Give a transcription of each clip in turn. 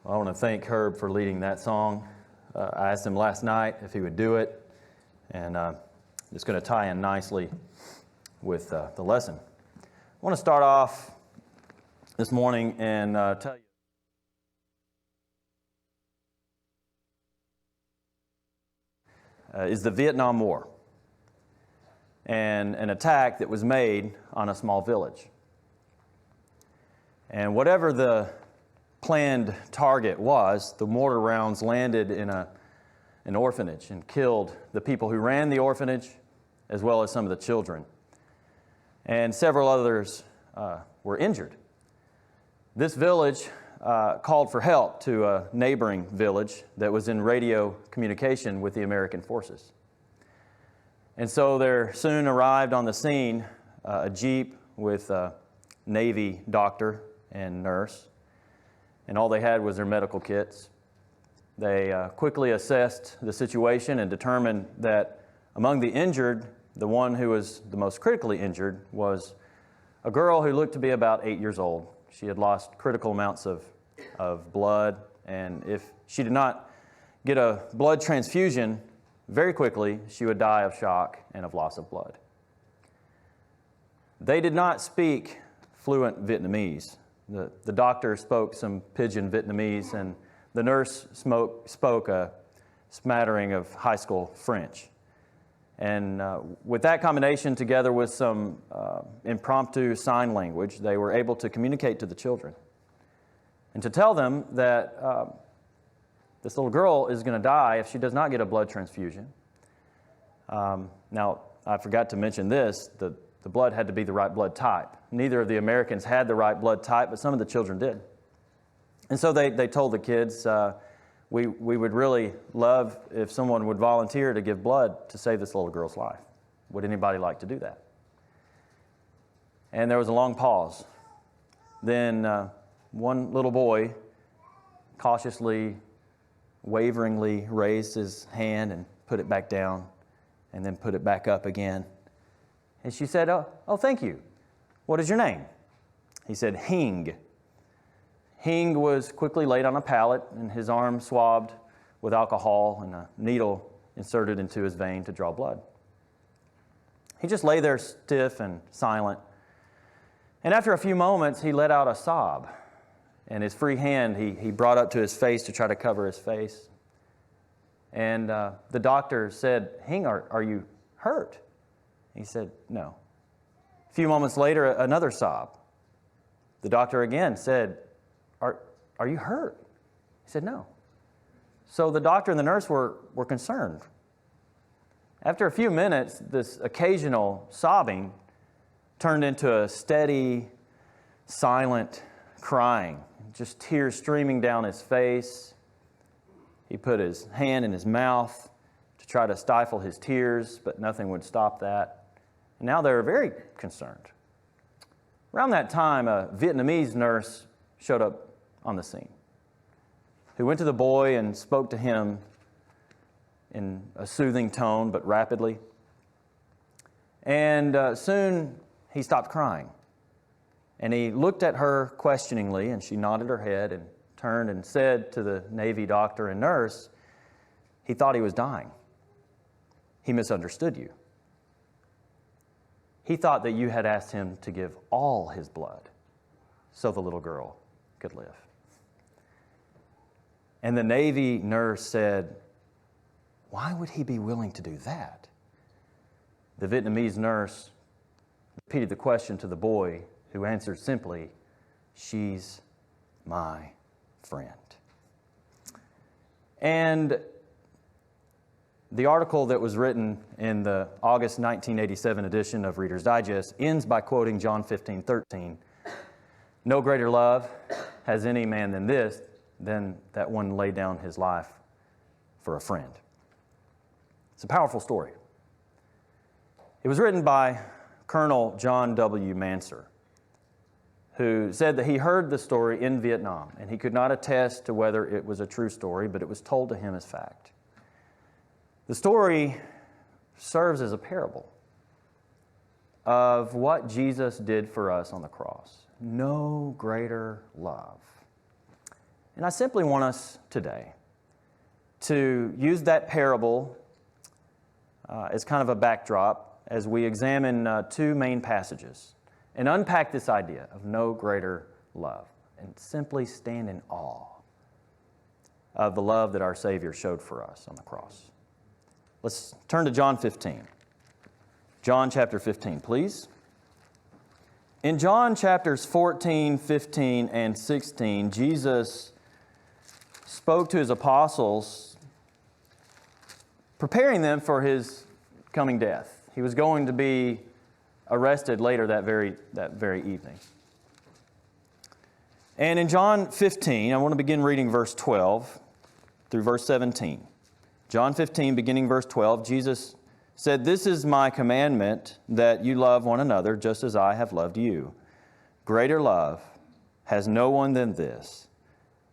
I want to thank Herb for leading that song. I asked him last night if he would do it, and it's going to tie in nicely with the lesson. I want to start off this morning and tell you is the Vietnam War and an attack that was made on a small village. And whatever the planned target was, the mortar rounds landed in an orphanage and killed the people who ran the orphanage as well as some of the children. And several others were injured. This village called for help to a neighboring village that was in radio communication with the American forces. And so there soon arrived on the scene a jeep with a Navy doctor and nurse, and all they had was their medical kits. They quickly assessed the situation and determined that among the injured, the one who was the most critically injured was a girl who looked to be about 8 years old. She had lost critical amounts of blood, and if she did not get a blood transfusion very quickly, she would die of shock and of loss of blood. They did not speak fluent Vietnamese. The doctor spoke some pidgin Vietnamese, and the nurse spoke a smattering of high school French. And with that combination, together with some impromptu sign language, they were able to communicate to the children and to tell them that this little girl is going to die if she does not get a blood transfusion. Now, I forgot to mention this, the blood had to be the right blood type. Neither of the Americans had the right blood type, but some of the children did. And so they told the kids, we would really love if someone would volunteer to give blood to save this little girl's life. Would anybody like to do that? And there was a long pause. Then one little boy cautiously, waveringly raised his hand and put it back down and then put it back up again. And she said, oh, thank you. What is your name? He said, Hing. Hing was quickly laid on a pallet and his arm swabbed with alcohol and a needle inserted into his vein to draw blood. He just lay there stiff and silent. And after a few moments, he let out a sob. And his free hand he brought up to his face to try to cover his face. And the doctor said, Hing, are you hurt? He said, no. A few moments later, another sob. The doctor again said, Are you hurt? He said, no. So the doctor and the nurse were concerned. After a few minutes, this occasional sobbing turned into a steady, silent crying, just tears streaming down his face. He put his hand in his mouth to try to stifle his tears, but nothing would stop that. And now they were very concerned. Around that time, a Vietnamese nurse showed up on the scene, who went to the boy and spoke to him in a soothing tone, but rapidly. And soon he stopped crying. And he looked at her questioningly, and she nodded her head and turned and said to the Navy doctor and nurse, he thought he was dying. He misunderstood you. He thought that you had asked him to give all his blood so the little girl could live. And the Navy nurse said, why would he be willing to do that? The Vietnamese nurse repeated the question to the boy, who answered simply, she's my friend. And the article that was written in the August 1987 edition of Reader's Digest ends by quoting John 15:13. No greater love has any man than this, than that one laid down his life for a friend. It's a powerful story. It was written by Colonel John W. Manser, who said that he heard the story in Vietnam, and he could not attest to whether it was a true story, but it was told to him as fact. The story serves as a parable of what Jesus did for us on the cross. No greater love. And I simply want us today to use that parable as kind of a backdrop as we examine two main passages and unpack this idea of no greater love and simply stand in awe of the love that our Savior showed for us on the cross. Let's turn to John 15. John chapter 15, please. In John chapters 14, 15, and 16, Jesus spoke to His apostles, preparing them for His coming death. He was going to be arrested later that very evening. And in John 15, I want to begin reading verse 12 through verse 17. John 15, beginning verse 12, Jesus said, "This is my commandment, that you love one another just as I have loved you. Greater love has no one than this,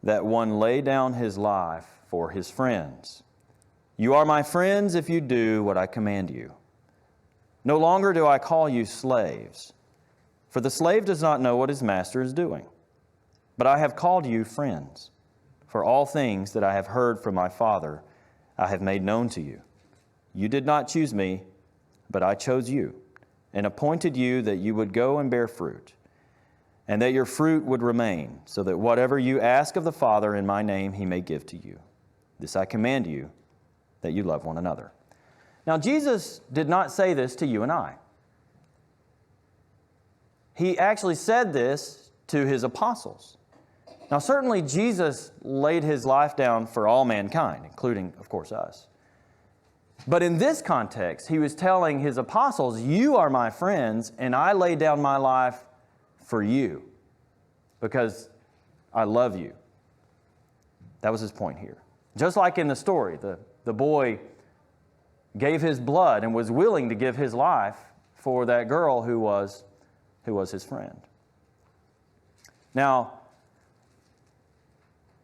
that one lay down his life for his friends. You are my friends if you do what I command you. No longer do I call you slaves, for the slave does not know what his master is doing. But I have called you friends, for all things that I have heard from my Father I have made known to you. You did not choose me, but I chose you, and appointed you that you would go and bear fruit, and that your fruit would remain, so that whatever you ask of the Father in my name He may give to you. This I command you, that you love one another." Now, Jesus did not say this to you and I. He actually said this to His apostles. Now, certainly Jesus laid His life down for all mankind, including, of course, us. But in this context, He was telling His apostles, you are my friends, and I lay down my life for you because I love you. That was His point here. Just like in the story, the boy gave his blood and was willing to give his life for that girl who was his friend. Now,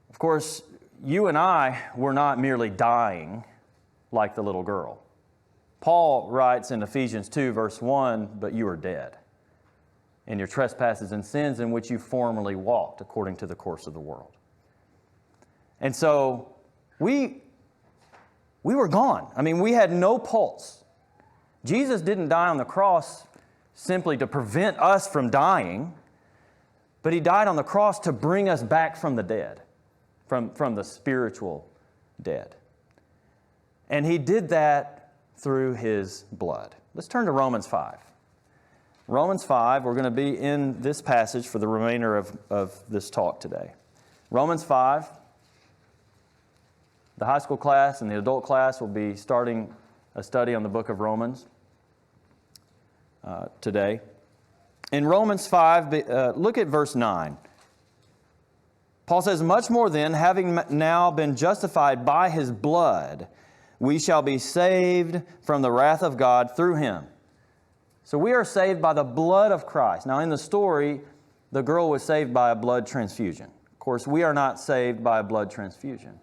of course, you and I were not merely dying like the little girl. Paul writes in Ephesians 2, verse 1, "But you are dead in your trespasses and sins in which you formerly walked according to the course of the world." And so we were gone. I mean, we had no pulse. Jesus didn't die on the cross simply to prevent us from dying, but He died on the cross to bring us back from the dead, from the spiritual dead. And He did that through His blood. Let's turn to Romans 5. Romans 5, we're going to be in this passage for the remainder of this talk today. Romans 5, the high school class and the adult class will be starting a study on the book of Romans today. In Romans 5, look at verse 9. Paul says, "Much more then, having now been justified by His blood, we shall be saved from the wrath of God through Him." So we are saved by the blood of Christ. Now in the story, the girl was saved by a blood transfusion. Of course, we are not saved by a blood transfusion.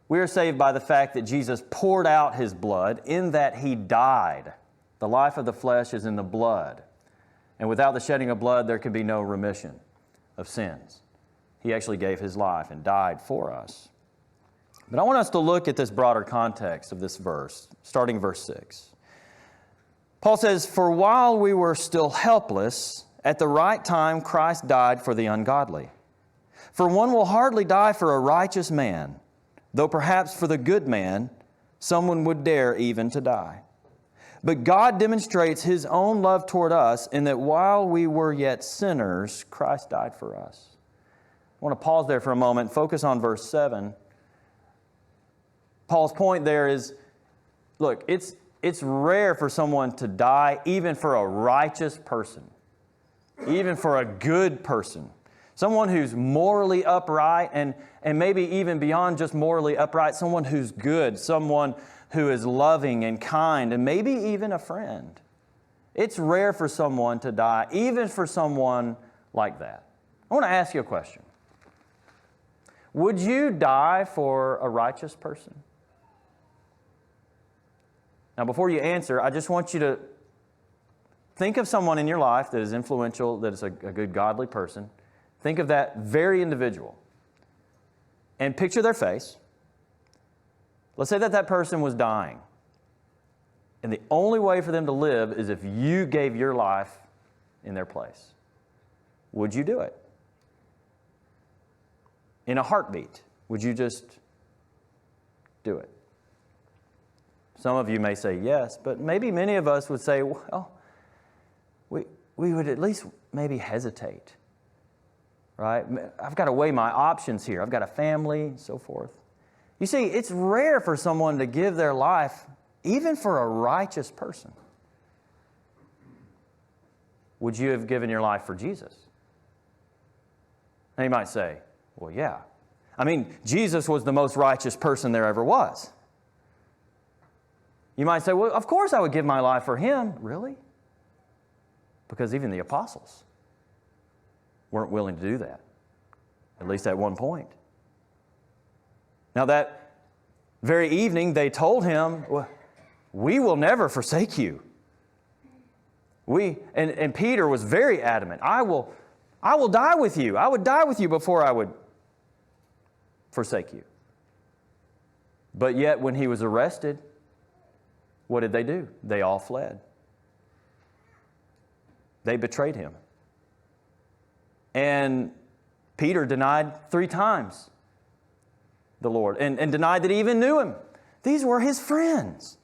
We are saved by the fact that Jesus poured out His blood in that He died. The life of the flesh is in the blood. And without the shedding of blood, there can be no remission of sins. He actually gave His life and died for us. But I want us to look at this broader context of this verse, starting verse 6. Paul says, "For while we were still helpless, at the right time Christ died for the ungodly. For one will hardly die for a righteous man, though perhaps for the good man someone would dare even to die. But God demonstrates His own love toward us in that while we were yet sinners, Christ died for us." I want to pause there for a moment, focus on verse 7. Paul's point there is, look, it's rare for someone to die even for a righteous person, even for a good person. Someone who's morally upright and maybe even beyond just morally upright, someone who's good, someone who is loving and kind, and maybe even a friend. It's rare for someone to die, even for someone like that. I want to ask you a question. Would you die for a righteous person? Now, before you answer, I just want you to think of someone in your life that is influential, that is a good godly person. Think of that very individual. and picture their face. Let's say that that person was dying. And the only way for them to live is if you gave your life in their place. Would you do it? In a heartbeat, would you just do it? Some of you may say yes, but maybe many of us would say, well, we would at least maybe hesitate, right? I've got to weigh my options here. I've got a family and so forth. You see, it's rare for someone to give their life, even for a righteous person. Would you have given your life for Jesus? Now you might say, well, yeah. I mean, Jesus was the most righteous person there ever was. You might say, well, of course I would give my life for him. Really? Because even the apostles weren't willing to do that, at least at one point. Now that very evening, they told him, well, we will never forsake you. And Peter was very adamant. I will die with you. I would die with you before I would forsake you. But yet when he was arrested, what did they do? They all fled. They betrayed him. And Peter denied 3 times the Lord and denied that he even knew him. These were his friends.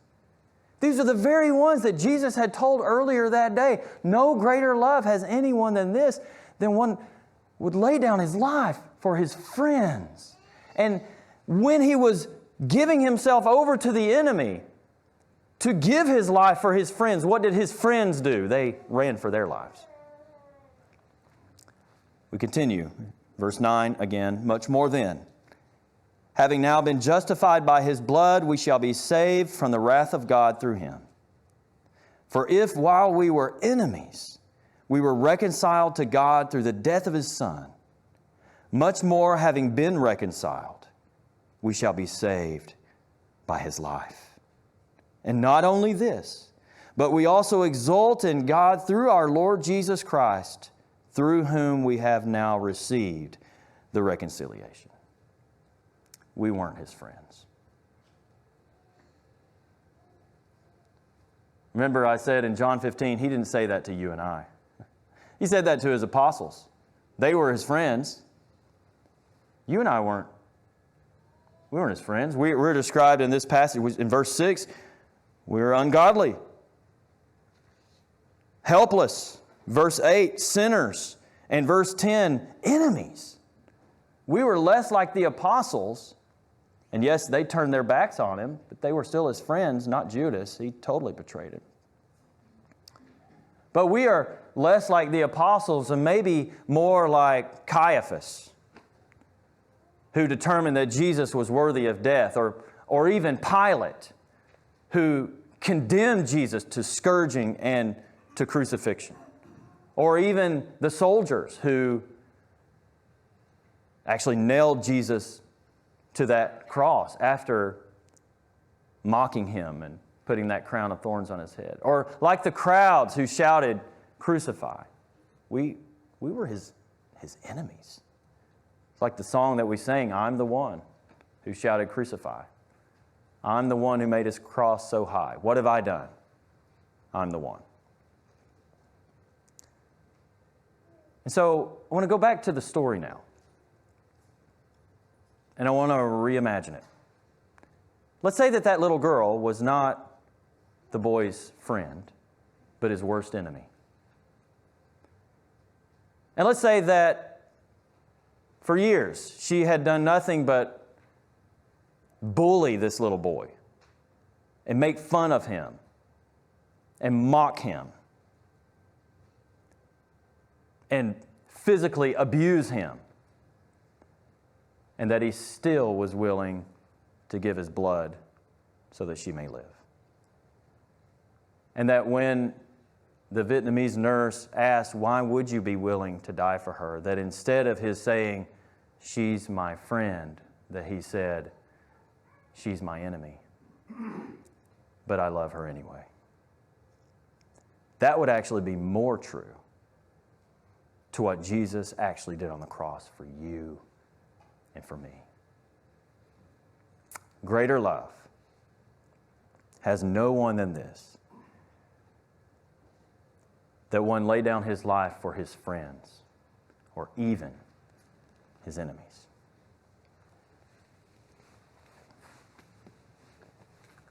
These are the very ones that Jesus had told earlier that day. No greater love has anyone than this, than one would lay down his life for his friends. And when he was giving himself over to the enemy to give his life for his friends, what did his friends do? They ran for their lives. We continue. Verse 9 again, much more then. Having now been justified by his blood, we shall be saved from the wrath of God through him. For if while we were enemies, we were reconciled to God through the death of his Son, much more having been reconciled, we shall be saved by his life. And not only this, but we also exult in God through our Lord Jesus Christ, through whom we have now received the reconciliation. We weren't his friends. Remember I said in John 15, he didn't say that to you and I. He said that to his apostles. They were his friends. You and I weren't. We weren't his friends. We're described in this passage, in verse 6, we were ungodly, helpless. Verse 8, sinners. And verse 10, enemies. We were less like the apostles. And yes, they turned their backs on him, but they were still his friends, not Judas. He totally betrayed him. But we are less like the apostles and maybe more like Caiaphas, who determined that Jesus was worthy of death, or even Pilate, who condemned Jesus to scourging and to crucifixion, or even the soldiers who actually nailed Jesus to that cross after mocking him and putting that crown of thorns on his head. Or like the crowds who shouted, crucify. We were his enemies. It's like the song that we sang, I'm the one who shouted, crucify. I'm the one who made his cross so high. What have I done? I'm the one. And so I want to go back to the story now. And I want to reimagine it. Let's say that that little girl was not the boy's friend, but his worst enemy. And let's say that for years she had done nothing but bully this little boy and make fun of him and mock him and physically abuse him. And that he still was willing to give his blood so that she may live. And that when the Vietnamese nurse asked, why would you be willing to die for her? That instead of his saying, she's my friend, that he said, she's my enemy. But I love her anyway. That would actually be more true to what Jesus actually did on the cross for you and for me. greater love has no one than this, that one lay down his life for his friends, or even his enemies.